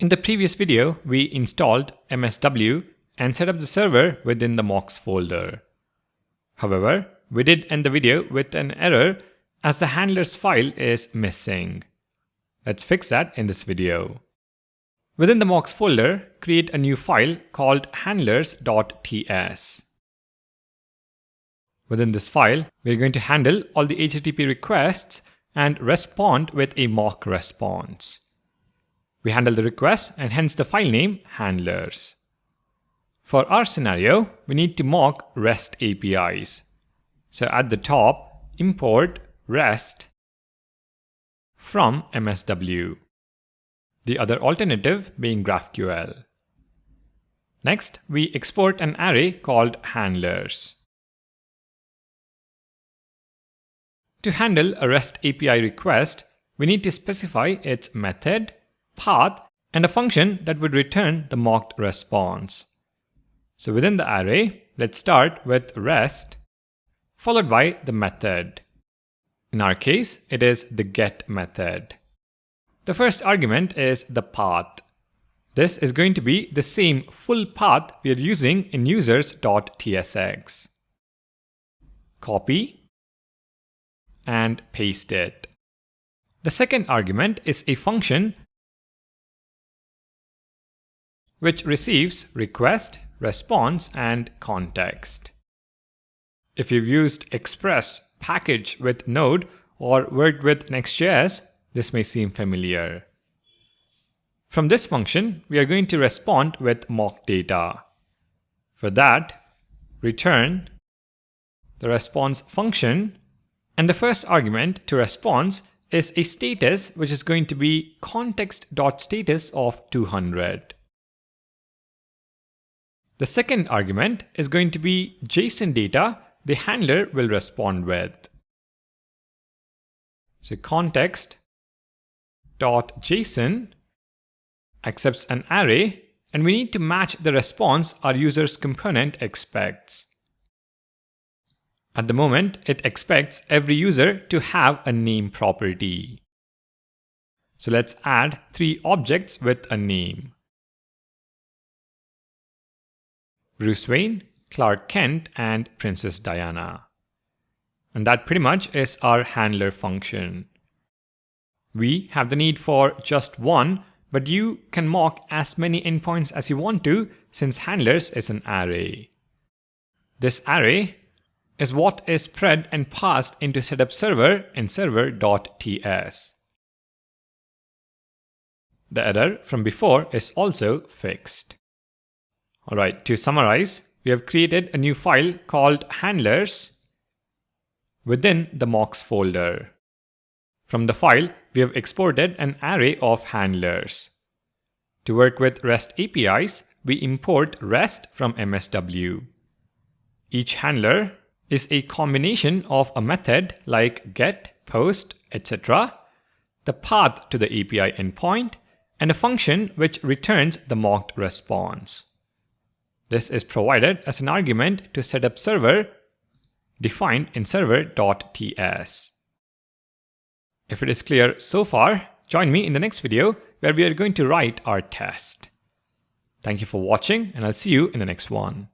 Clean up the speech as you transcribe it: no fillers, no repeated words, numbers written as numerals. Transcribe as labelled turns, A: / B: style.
A: In the previous video, we installed MSW and set up the server within the mocks folder. However, we did end the video with an error as the handlers file is missing. Let's fix that in this video. Within the mocks folder, create a new file called handlers.ts. Within this file, we're going to handle all the HTTP requests and respond with a mock response. We handle the request and hence the file name handlers. For our scenario, we need to mock REST APIs. So at the top, import REST from MSW. The other alternative being GraphQL. Next, we export an array called handlers. To handle a REST API request, we need to specify its method, path, and a function that would return the mocked response. So within the array, let's start with REST, followed by the method. In our case, it is the get method. The first argument is the path. This is going to be the same full path we are using in users.tsx. Copy and paste it. The second argument is a function which receives request, response, and context. If you've used Express, package with Node, or worked with Next.js, this may seem familiar. From this function, we are going to respond with mock data. For that, return the response function, and the first argument to response is a status which is going to be context.status of 200. The second argument is going to be JSON data the handler will respond with. So context.json accepts an array, and we need to match the response our user's component expects. At the moment, it expects every user to have a name property. So let's add 3 objects with a name: Bruce Wayne, Clark Kent, and Princess Diana. And that pretty much is our handler function. We have the need for just one, but you can mock as many endpoints as you want to since handlers is an array. This array is what is spread and passed into setup server in server.ts. The error from before is also fixed. Alright, to summarize, we have created a new file called handlers within the mocks folder. From the file, we have exported an array of handlers. To work with REST APIs, we import REST from MSW. Each handler is a combination of a method like get, post, etc., the path to the API endpoint, and a function which returns the mocked response. This is provided as an argument to setup server defined in server.ts. If it is clear so far, join me in the next video where we are going to write our test. Thank you for watching, and I'll see you in the next one.